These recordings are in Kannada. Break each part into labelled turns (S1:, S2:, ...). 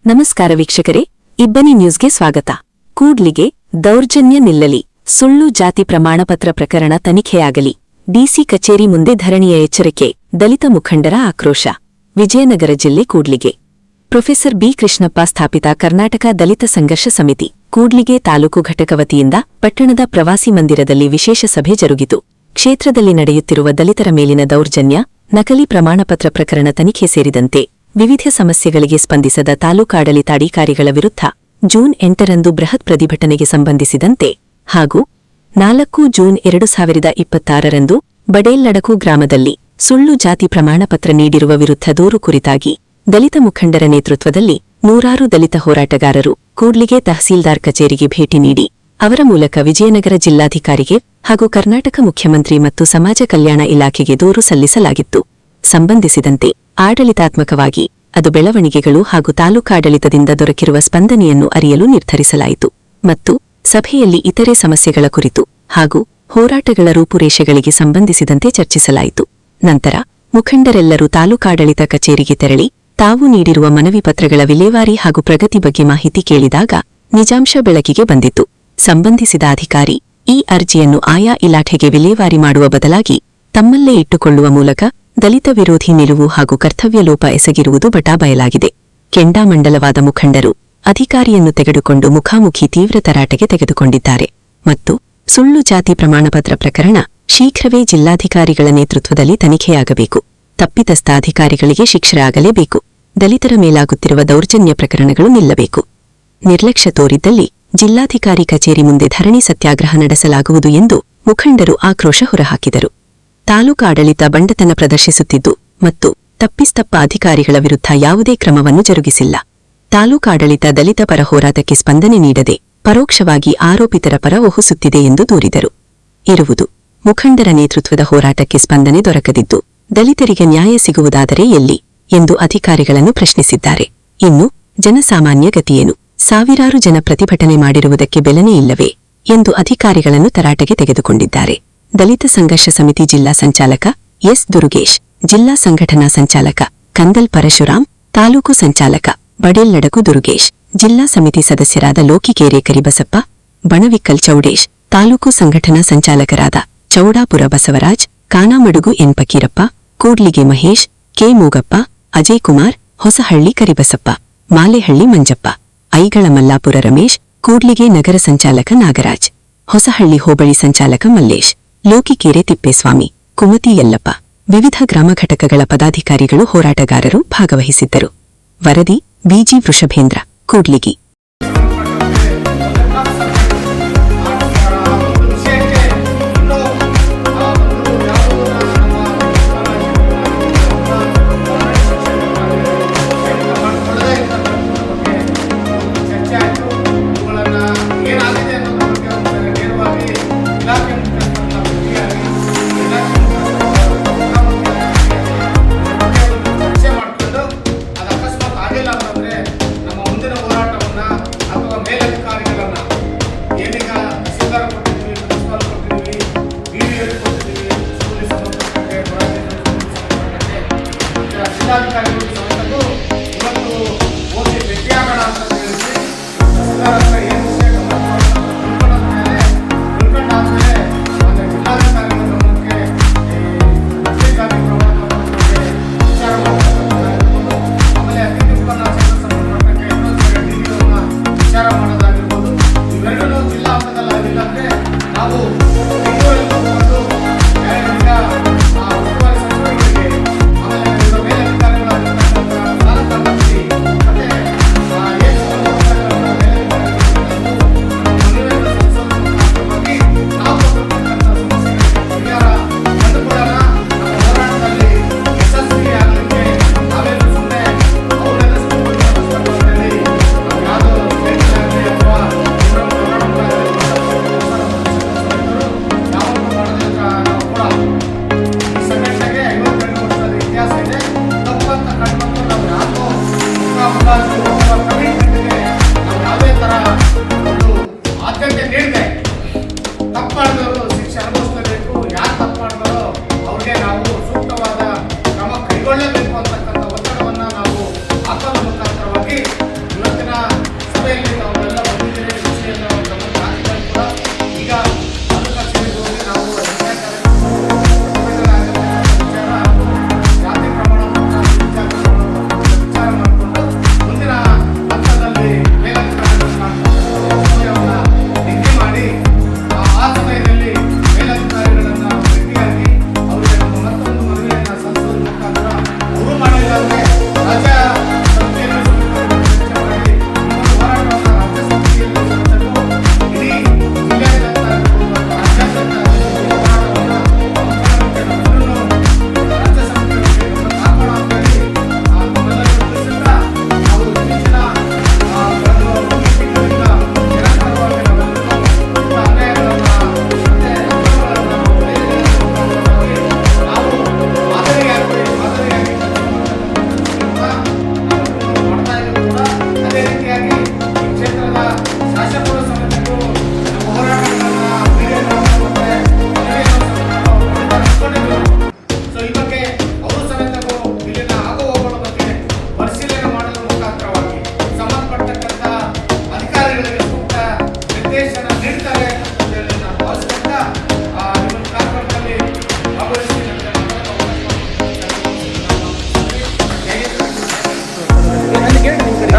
S1: ನಮಸ್ಕಾರ ವೀಕ್ಷಕರೇ, ಇಬ್ಬನಿ ನ್ಯೂಸ್ಗೆ ಸ್ವಾಗತ. ಕೂಡ್ಲಿಗೆ ದೌರ್ಜನ್ಯ ನಿಲ್ಲಲಿ, ಸುಳ್ಳು ಜಾತಿ ಪ್ರಮಾಣಪತ್ರ ಪ್ರಕರಣ ತನಿಖೆಯಾಗಲಿ, ಡಿಸಿ ಕಚೇರಿ ಮುಂದೆ ಧರಣಿಯ ಎಚ್ಚರಿಕೆ, ದಲಿತ ಮುಖಂಡರ ಆಕ್ರೋಶ. ವಿಜಯನಗರ ಜಿಲ್ಲೆ ಕೂಡ್ಲಿಗೆ ಪ್ರೊಫೆಸರ್ ಬಿ ಕೃಷ್ಣಪ್ಪ ಸ್ಥಾಪಿತ ಕರ್ನಾಟಕ ದಲಿತ ಸಂಘರ್ಷ ಸಮಿತಿ ಕೂಡ್ಲಿಗೆ ತಾಲೂಕು ಘಟಕ ವತಿಯಿಂದ ಪಟ್ಟಣದ ಪ್ರವಾಸಿ ಮಂದಿರದಲ್ಲಿ ವಿಶೇಷ ಸಭೆ ಜರುಗಿತು. ಕ್ಷೇತ್ರದಲ್ಲಿ ನಡೆಯುತ್ತಿರುವ ದಲಿತರ ಮೇಲಿನ ದೌರ್ಜನ್ಯ, ನಕಲಿ ಪ್ರಮಾಣಪತ್ರ ಪ್ರಕರಣ ತನಿಖೆ ಸೇರಿದಂತೆ ವಿವಿಧ ಸಮಸ್ಯೆಗಳಿಗೆ ಸ್ಪಂದಿಸದ ತಾಲೂಕಾಡಳಿತಾಧಿಕಾರಿಗಳ ವಿರುದ್ಧ ಜೂನ್ 8ರಂದು ಬೃಹತ್ ಪ್ರತಿಭಟನೆಗೆ ಸಂಬಂಧಿಸಿದಂತೆ ಹಾಗೂ 4 ಜೂನ್ 2026ರಂದು ಬಡೇಲ್ನಡಕು ಗ್ರಾಮದಲ್ಲಿ ಸುಳ್ಳು ಜಾತಿ ಪ್ರಮಾಣಪತ್ರ ನೀಡಿರುವ ವಿರುದ್ಧ ದೂರು ಕುರಿತಾಗಿ ದಲಿತ ಮುಖಂಡರ ನೇತೃತ್ವದಲ್ಲಿ ನೂರಾರು ದಲಿತ ಹೋರಾಟಗಾರರು ಕೂಡ್ಲಿಗೆ ತಹಸೀಲ್ದಾರ್ ಕಚೇರಿಗೆ ಭೇಟಿ ನೀಡಿ ಅವರ ಮೂಲಕ ವಿಜಯನಗರ ಜಿಲ್ಲಾಧಿಕಾರಿಗೆ ಹಾಗೂ ಕರ್ನಾಟಕ ಮುಖ್ಯಮಂತ್ರಿ ಮತ್ತು ಸಮಾಜ ಕಲ್ಯಾಣ ಇಲಾಖೆಗೆ ದೂರು ಸಲ್ಲಿಸಲಾಗಿತ್ತು. ಸಂಬಂಧಿಸಿದಂತೆ ಆಡಳಿತಾತ್ಮಕವಾಗಿ ಅದು ಬೆಳವಣಿಗೆಗಳು ಹಾಗೂ ತಾಲೂಕಾಡಳಿತದಿಂದ ದೊರಕಿರುವ ಸ್ಪಂದನೆಯನ್ನು ಅರಿಯಲು ನಿರ್ಧರಿಸಲಾಯಿತು ಮತ್ತು ಸಭೆಯಲ್ಲಿ ಇತರೆ ಸಮಸ್ಯೆಗಳ ಕುರಿತು ಹಾಗೂ ಹೋರಾಟಗಳ ರೂಪುರೇಷೆಗಳಿಗೆ ಸಂಬಂಧಿಸಿದಂತೆ ಚರ್ಚಿಸಲಾಯಿತು. ನಂತರ ಮುಖಂಡರೆಲ್ಲರೂ ತಾಲೂಕಾಡಳಿತ ಕಚೇರಿಗೆ ತೆರಳಿ ತಾವು ನೀಡಿರುವ ಮನವಿ ಪತ್ರಗಳ ವಿಲೇವಾರಿ ಹಾಗೂ ಪ್ರಗತಿ ಬಗ್ಗೆ ಮಾಹಿತಿ ಕೇಳಿದಾಗ ನಿಜಾಂಶ ಬೆಳಕಿಗೆ ಬಂದಿತು. ಸಂಬಂಧಿಸಿದ ಅಧಿಕಾರಿ ಈ ಅರ್ಜಿಯನ್ನು ಆಯಾ ಇಲಾಖೆಗೆ ವಿಲೇವಾರಿ ಮಾಡುವ ಬದಲಾಗಿ ತಮ್ಮಲ್ಲೇ ಇಟ್ಟುಕೊಳ್ಳುವ ಮೂಲಕ ದಲಿತ ವಿರೋಧಿ ನಿಲುವು ಹಾಗೂ ಕರ್ತವ್ಯ ಲೋಪ ಎಸಗಿರುವುದು ಬಟಾಬಯಲಾಗಿದೆ. ಕೆಂಡಾಮಂಡಲವಾದ ಮುಖಂಡರು ಅಧಿಕಾರಿಯನ್ನು ತೆಗೆದುಕೊಂಡು ಮುಖಾಮುಖಿ ತೀವ್ರ ತರಾಟೆಗೆ ತೆಗೆದುಕೊಂಡಿದ್ದಾರೆ ಮತ್ತು ಸುಳ್ಳು ಜಾತಿ ಪ್ರಮಾಣಪತ್ರ ಪ್ರಕರಣ ಶೀಘ್ರವೇ ಜಿಲ್ಲಾಧಿಕಾರಿಗಳ ನೇತೃತ್ವದಲ್ಲಿ ತನಿಖೆಯಾಗಬೇಕು. ತಪ್ಪಿತಸ್ಥ ಅಧಿಕಾರಿಗಳಿಗೆ ಶಿಕ್ಷೆ ಆಗಲೇಬೇಕು. ದಲಿತರ ಮೇಲಾಗುತ್ತಿರುವ ದೌರ್ಜನ್ಯ ಪ್ರಕರಣಗಳು ನಿಲ್ಲಬೇಕು. ನಿರ್ಲಕ್ಷ್ಯ ತೋರಿದ್ದಲ್ಲಿ ಜಿಲ್ಲಾಧಿಕಾರಿ ಕಚೇರಿ ಮುಂದೆ ಧರಣಿ ಸತ್ಯಾಗ್ರಹ ನಡೆಸಲಾಗುವುದು ಎಂದು ಮುಖಂಡರು ಆಕ್ರೋಶ ಹೊರಹಾಕಿದರು. ತಾಲೂಕಾಡಳಿತ ಬಂಡತನ ಪ್ರದರ್ಶಿಸುತ್ತಿದ್ದು ಮತ್ತು ತಪ್ಪಿತಸ್ಥ ಅಧಿಕಾರಿಗಳ ವಿರುದ್ಧ ಯಾವುದೇ ಕ್ರಮವನ್ನು ಜರುಗಿಸಿಲ್ಲ. ತಾಲೂಕಾಡಳಿತ ದಲಿತ ಪರ ಹೋರಾಟಕ್ಕೆ ಸ್ಪಂದನೆ ನೀಡದೆ ಪರೋಕ್ಷವಾಗಿ ಆರೋಪಿತರ ಪರ ಒಹುಸುತ್ತಿದೆ ಎಂದು ದೂರಿದರು. ಇರುವುದು ಮುಖಂಡರ ನೇತೃತ್ವದ ಹೋರಾಟಕ್ಕೆ ಸ್ಪಂದನೆ ದೊರಕದಿದ್ದು ದಲಿತರಿಗೆ ನ್ಯಾಯ ಸಿಗುವುದಾದರೆ ಎಲ್ಲಿ ಎಂದು ಅಧಿಕಾರಿಗಳನ್ನು ಪ್ರಶ್ನಿಸಿದ್ದಾರೆ. ಇನ್ನು ಜನಸಾಮಾನ್ಯ ಗತಿಯೇನು? ಸಾವಿರಾರು ಜನ ಪ್ರತಿಭಟನೆ ಮಾಡಿರುವುದಕ್ಕೆ ಬೆಲೆನೇ ಇಲ್ಲವೇ ಎಂದು ಅಧಿಕಾರಿಗಳನ್ನು ತರಾಟೆಗೆ ತೆಗೆದುಕೊಂಡಿದ್ದಾರೆ. ದಲಿತ ಸಂಘರ್ಷ ಸಮಿತಿ ಜಿಲ್ಲಾ ಸಂಚಾಲಕ ಎಸ್ ದುರುಗೇಶ್, ಜಿಲ್ಲಾ ಸಂಘಟನಾ ಸಂಚಾಲಕ ಕಂದಲ್ ಪರಶುರಾಮ್, ತಾಲೂಕು ಸಂಚಾಲಕ ಬಡೇಲ್ನಡಕು ದುರುಗೇಶ್, ಜಿಲ್ಲಾ ಸಮಿತಿ ಸದಸ್ಯರಾದ ಲೋಕಿಕೇರೆ ಕರಿಬಸಪ್ಪ, ಬಣವಿಕ್ಕಲ್ ಚೌಡೇಶ್, ತಾಲೂಕು ಸಂಘಟನಾ ಸಂಚಾಲಕರಾದ ಚೌಡಾಪುರ ಬಸವರಾಜ್, ಕಾನಾಮಡುಗು ಎನ್ ಫಕೀರಪ್ಪ, ಕೂಡ್ಲಿಗೆ ಮಹೇಶ್, ಕೆ ಮೂಗಪ್ಪ, ಅಜಯ್ ಕುಮಾರ್, ಹೊಸಹಳ್ಳಿ ಕರಿಬಸಪ್ಪ, ಮಾಲೆಹಳ್ಳಿ ಮಂಜಪ್ಪ, ಐಗಳ ಮಲ್ಲಾಪುರ ರಮೇಶ್, ಕೂಡ್ಲಿಗೆ ನಗರ ಸಂಚಾಲಕ ನಾಗರಾಜ್, ಹೊಸಹಳ್ಳಿ ಹೋಬಳಿ ಸಂಚಾಲಕ ಮಲ್ಲೇಶ್, ಲೋಕಿಕೇರೆ ತಿಪ್ಪೇಸ್ವಾಮಿ, ಕುಮತಿ ಯಲ್ಲಪ್ಪ, ವಿವಿಧ ಗ್ರಾಮ ಘಟಕಗಳ ಪದಾಧಿಕಾರಿಗಳು ಹೋರಾಟಗಾರರು ಭಾಗವಹಿಸಿದ್ದರು. ವರದಿ ಬಿಜಿ ವೃಷಭೇಂದ್ರ, ಕೂಡ್ಲಿಗಿ.
S2: ನಮ್ಮ ಮುಂದಿನ ಹೋರಾಟವನ್ನ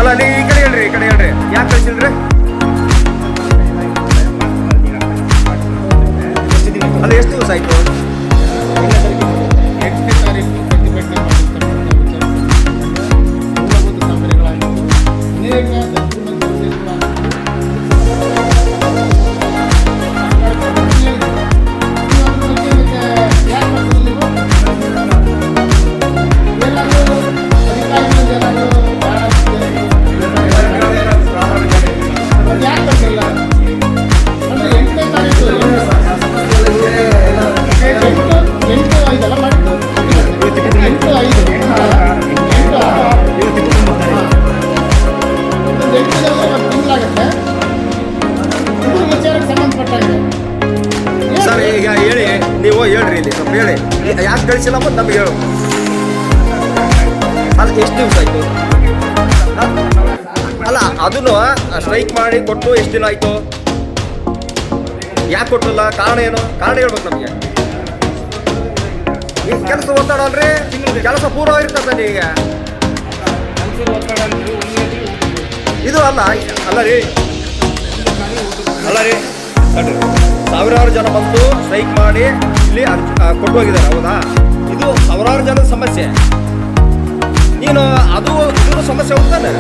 S2: ಅಲ್ಲ ಅಲ್ಲಿ ಈ ಕಡೆ ಹೇಳ್ರಿ ಯಾಕೆ ಕಳಿಸಿಲ್ರಿ? ಅಲ್ಲ ಎಷ್ಟು ದಿವಸ ಆಯ್ತು?
S3: 8ನೇ ತಾರೀಕು ಪ್ರತಿಭಟನೆ ಮಾಡಿರ್ತಕ್ಕಂಥ ಮೂಲಭೂತ ಸೌಕರ್ಯಗಳಾಗಿದ್ದು ಅನೇಕ
S2: ಸರ್ ಈಗ ಹೇಳಿ, ನೀವು ಹೇಳ್ರಿ ಇಲ್ಲಿ ಸ್ವಲ್ಪ ಹೇಳಿ, ಯಾಕೆ ಕಳಿಸಿಲ್ಲ ಮತ್ತು ನಮಗೆ ಹೇಳು. ಅದು ಎಷ್ಟು ದಿವಸ ಆಯಿತು? ಅಲ್ಲ ಅದನ್ನು ಸ್ಟ್ರೈಕ್ ಮಾಡಿ ಕೊಟ್ಟು ಎಷ್ಟು ದಿನ ಆಯಿತು? ಯಾಕೆ ಕೊಟ್ಟಿಲ್ಲ? ಕಾರಣ ಏನು? ಕಾರಣ ಹೇಳ್ಬೇಕು ನಮಗೆ. ಈಗ ಕೆಲಸ ಒತ್ತಡ ಅಲ್ರಿ, ಕೆಲಸ ಪೂರ್ವ ಇರ್ತದೆ ಈಗ. ಇದು ಅಲ್ಲ ರೀ ಸಾವಿರಾರು ಜನ ಬಂದು ಸ್ಟ್ರೈಕ್ ಮಾಡಿ ಇಲ್ಲಿ ಕೊಟ್ಟು ಹೋಗಿದ್ದಾರೆ, ಹೌದಾ? ಇದು ಸಾವಿರಾರು ಜನದ ಸಮಸ್ಯೆ. ನೀನು ಇದು ಸಮಸ್ಯೆ ಹೋಗ್ತಾನೆ,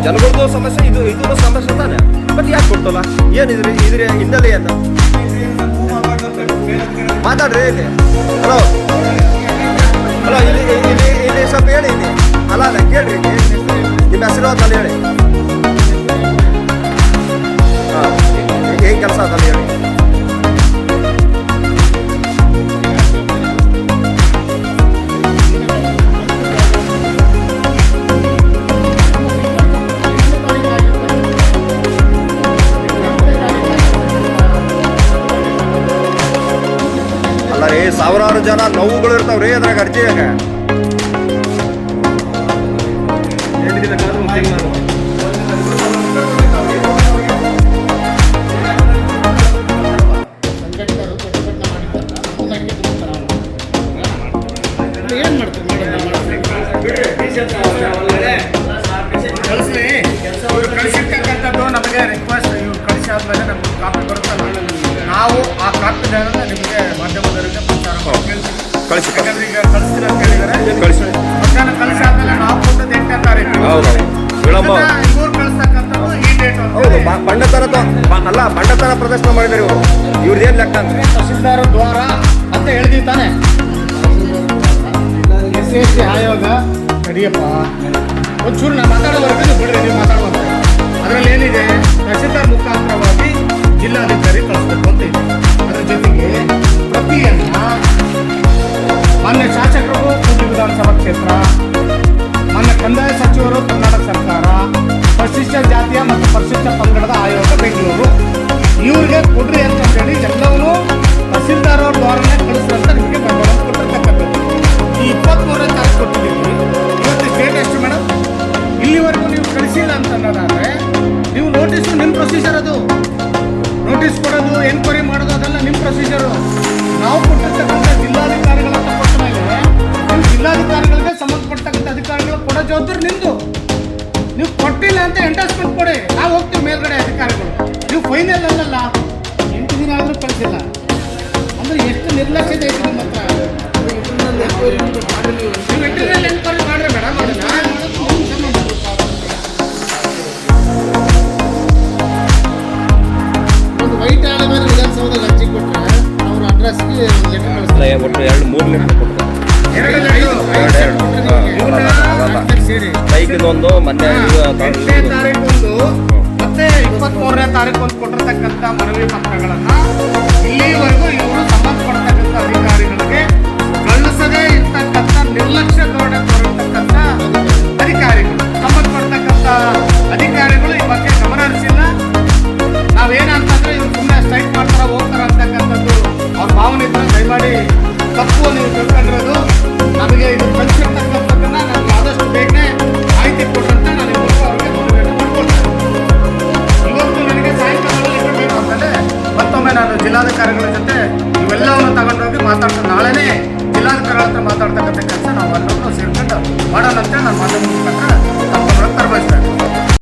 S2: ಜನಗಳದ್ದು ಸಮಸ್ಯೆ, ಇದು ಸಮಸ್ಯೆ ತಾನೆ. ಮತ್ತೆ ಯಾಕೆ ಕೊಟ್ಟಲ್ಲ? ಏನಿದ್ರಿ ಇದ್ರ ಹಿನ್ನೆಲೆ ಏನು? ಮಾತಾಡ್ರಿ ಇಲ್ಲಿ. ಹಲೋ ಇಲ್ಲಿ ಸ್ವಲ್ಪ ಹೇಳಿ ಇಲ್ಲಿ. ಅಲ್ಲ ಕೇಳ್ರಿ, ನಿಮ್ಮ ಹೆಸರು ಅಂತಲ್ಲಿ ಹೇಳಿ. ಹಾಂ, ಏನು ಕೆಲಸ ಅಂತಲ್ಲಿ ಹೇಳಿ. ಅಲ್ಲ ರೀ, ಸಾವಿರಾರು ಜನ ನೋವುಗಳು ಇರ್ತಾವ್ರಿ ಅದ್ರಾಗ ಅರ್ಜಿಯಾಗ.
S3: ಏನ್ ಮಾಡ್ತಾರೆ ಕಳಿಸಿರ್ತಕ್ಕಂಥದ್ದು ನಮಗೆ ರಿಕ್ವೆಸ್ಟ್. ಇವ್ರು ಕಳಿಸಿ ಆದ್ಮೇಲೆ ನಮ್ಗೆ ಕಾಪಿ ಬರುತ್ತಲ್ಲ, ನಾವು ಆ ಕಾಪಿಗಳನ್ನು ನಿಮಗೆ ಮಾಧ್ಯಮದವರಿಗೆ ಪ್ರಚಾರ
S2: ಕಳಿಸಿ.
S3: ಯಾಕಂದ್ರೆ ಈಗ ಕಳಿಸ್ತೀರ ಅಂತ ಹೇಳಿದರೆ
S2: ಕಳಿಸಿ.
S3: ಮಧ್ಯಾಹ್ನ ಕಳಿಸಿ ಆದ್ಮೇಲೆ ನಾವು ಕೊಟ್ಟದ್ದು 8ನೇ ತಾರೀಕು.
S2: ಹೌದು, ವಿಳಂಬ.
S3: ಇವ್ರು ಕಳಿಸ್ತಕ್ಕಂಥದ್ದು ಈ ಡೇಟ್.
S2: ಹೌದು, ಬಂಡತನ ಪ್ರದರ್ಶನ ಮಾಡಿದ್ದಾರೆ ಇವರು. ಇವ್ರದ್ದೇನು ಲೆಕ್ಕ ಅಂದ್ರೆ
S3: ತಹಸೀಲ್ದಾರ್ ದ್ವಾರ ಅಂತ ಹೇಳಿದೀವಿ ತಾನೆ. SC ಆಯೋಗ ಕಡಿಯಪ್ಪ ಒಂಚೂರು ನಾನು ಮಾತಾಡೋವರೆಗೂ ಬಿಡ್ರಿ, ನೀವು ಮಾತಾಡುವಂತ. ಅದರಲ್ಲಿ ಏನಿದೆ, ತಹಸೀಲ್ದಾರ್ ಮುಖಾಂತರವಾಗಿ ಜಿಲ್ಲಾಧಿಕಾರಿ ಕಳಿಸ್ಬೇಕು ಅಂತ ಇದೆ. ಅದರ ಜೊತೆಗೆ ಪ್ರತಿಯನ್ನ ಮಾನ್ಯ ಶಾಸಕರು ಕೂಡ್ಲಿ ವಿಧಾನಸಭಾ ಕ್ಷೇತ್ರ, ಮಾನ್ಯ ಕಂದಾಯ ಸಚಿವರು ಕರ್ನಾಟಕ ಸರ್ಕಾರ, ಪರಿಶಿಷ್ಟ ಜಾತಿಯ ಮತ್ತು ಪರಿಶಿಷ್ಟ ಪಂಗಡದ ಆಯೋಗ ಬೆಂಗಳೂರು, ಇವ್ರಿಗೆ ಕೊಡ್ರಿ ಅಂತ ಹೇಳಿ ಎಲ್ಲವನ್ನೂ ತಹಸೀಲ್ದಾರ್ ಅವ್ರ ದ್ವಾರನೇ ಕಳಿಸ್ರಂತ ನಿಮಗೆ ಬಂಡವಾಳ ಕೊಟ್ಟಿರ್ತಕ್ಕಂಥದ್ದು. ಈ 23ನೇ ತಾರೀಕು ಕೊಟ್ಟಿದ್ದೀವಿ. ಇವತ್ತು ಡೇಟ್ ಎಷ್ಟು ಮೇಡಮ್? ಇಲ್ಲಿವರೆಗೂ ನೀವು ಕಳಿಸಿಲ್ಲ ಅಂತ ಅನ್ನೋದಾದ್ರೆ ನೀವು ನೋಟಿಸು ನಿಮ್ಮ ಪ್ರೊಸೀಜರ್, ಅದು ನೋಟಿಸ್ ಕೊಡೋದು, ಎನ್ಕ್ವೈರಿ ಮಾಡೋದು ಅದೆಲ್ಲ ನಿಮ್ಮ ಪ್ರೊಸೀಜರು. ನಾವು ಕೊಟ್ಟಿರ್ತಕ್ಕಂಥ ಜಿಲ್ಲಾಧಿಕಾರಿಗಳ ಕೊಟ್ಟ ಮೇಲೆ ನೀವು ಜಿಲ್ಲಾಧಿಕಾರಿಗಳಿಗೆ ಸಂಬಂಧಪಟ್ಟಕ್ಕಂಥ ಅಧಿಕಾರಿಗಳು ಕೊಡೋ ಜವಾಬ್ದಾರಿ ನಿಮ್ಮದು. ನೀವು ಕೊಟ್ಟಿಲ್ಲ ಅಂತ ಎಂಡಾಸ್ಮೆಂಟ್ ಕೊಡಿ, ನಾವು ಹೋಗ್ತೀವಿ ಮೇಲ್ಗಡೆ ಅಧಿಕಾರಿಗಳು. ನೀವು ಫೈನಲ್ ಅಲ್ಲಲ್ಲ, 8 ದಿನ ಆದರೂ ಕಳಿಸಿಲ್ಲ ಅಂದ್ರೆ ಎಷ್ಟು ನಿರ್ಲಕ್ಷ್ಯತೆ ಐತೆ ನಿಮ್ಮ ಹತ್ರ. ನೀವು ಎಂಟ್ರಿನಲ್ಲಿ ಎನ್ಕ್ವೈರಿ ಮಾಡ್ರಿ ಮೇಡಮ್. ಒಂದು ವೈಟ್ ಆದ ಮೇಲೆ ವಿಧಾನಸೌಧದಲ್ಲಿ ಅರ್ಜಿ ಕೊಟ್ಟರೆ ಅವ್ರ ಅಡ್ರೆಸ್ಗೆ ಲೆಟರ್ ಕಳಿಸ್ತಾರೆ.
S2: ಒಟ್ಟು 2-3 ಲೆಟರ್ ಕೊಡ್ತಾರೆ. ಒಂದು ಮೊನ್ನೆ
S3: 8ನೇ ತಾರೀಕು ಮತ್ತೆ 23ನೇ ತಾರೀಕು ಕೊಟ್ಟಿರ್ತಕ್ಕಂಥ ಮನವಿ ಪತ್ರಗಳನ್ನ ಇಲ್ಲಿವರೆಗೂ ಇವರು ಸಂಬಂಧಪಡ್ತಕ್ಕಂಥ ಅಧಿಕಾರಿಗಳಿಗೆ ಕಳಿಸದೇ ಇರ್ತಕ್ಕಂಥ ನಿರ್ಲಕ್ಷ್ಯ ಧೋರಣೆ ತೋರಿರ್ತಕ್ಕಂಥ ಅಧಿಕಾರಿಗಳು, ಸಂಬಂಧಪಡ್ತಕ್ಕಂಥ ಅಧಿಕಾರಿಗಳು ಈ ಬಗ್ಗೆ ಗಮನ ಹರಿಸಿಲ್ಲ. ನಾವೇನಂತಂದ್ರೆ ಇವ್ರು ಸುಮ್ಮನೆ ಸ್ಟ್ರೈಕ್ ಮಾಡ್ತಾರ ಹೋಗ್ತಾರ ಅಂತಕ್ಕಂಥದ್ದು ಅವ್ರ ಭಾವನೆ ಇದ್ರೆ ದಯಮಾಡಿ ತಪ್ಪು ನೀವು ತಿಳ್ಕೊಂಡಿರೋದು. ನಮಗೆ ಇದು ಕಳಿಸಿರ್ತಕ್ಕಂಥದ್ದನ್ನ ನಮ್ಗೆ ಆದಷ್ಟು ಬೇಗನೆ ಮಾಹಿತಿ ಕೊಟ್ಟಂತ ನಾನು ಅವ್ರಿಗೆ ಮನವಿಯನ್ನು ಮಾಡ್ಕೊಳ್ತೇನೆ. ಇವತ್ತು ನನಗೆ ಸಾಯಂಕಾಲದಲ್ಲಿ ಬೇಕು ಅಂತಂದರೆ ಮತ್ತೊಮ್ಮೆ ನಾನು ಜಿಲ್ಲಾಧಿಕಾರಿಗಳ ಜೊತೆ ಇವೆಲ್ಲವನ್ನು ತಗೊಂಡೋಗಿ ಮಾತಾಡ್ತಾರೆ. ನಾಳೆನೇ ಜಿಲ್ಲಾಧಿಕಾರಿಗಳ ಹತ್ರ ಮಾತಾಡ್ತಕ್ಕಂಥ ಕೆಲಸ ನಾವು ಎಲ್ಲರೂ ಸೇರ್ಕೊಂಡು ಮಾಡೋಣ ಅಂತ ನಾನು ಮಾಧ್ಯಮ ಮುಖಾಂತರ ಉತ್ತರ ಬಯಸ್ತಾರೆ.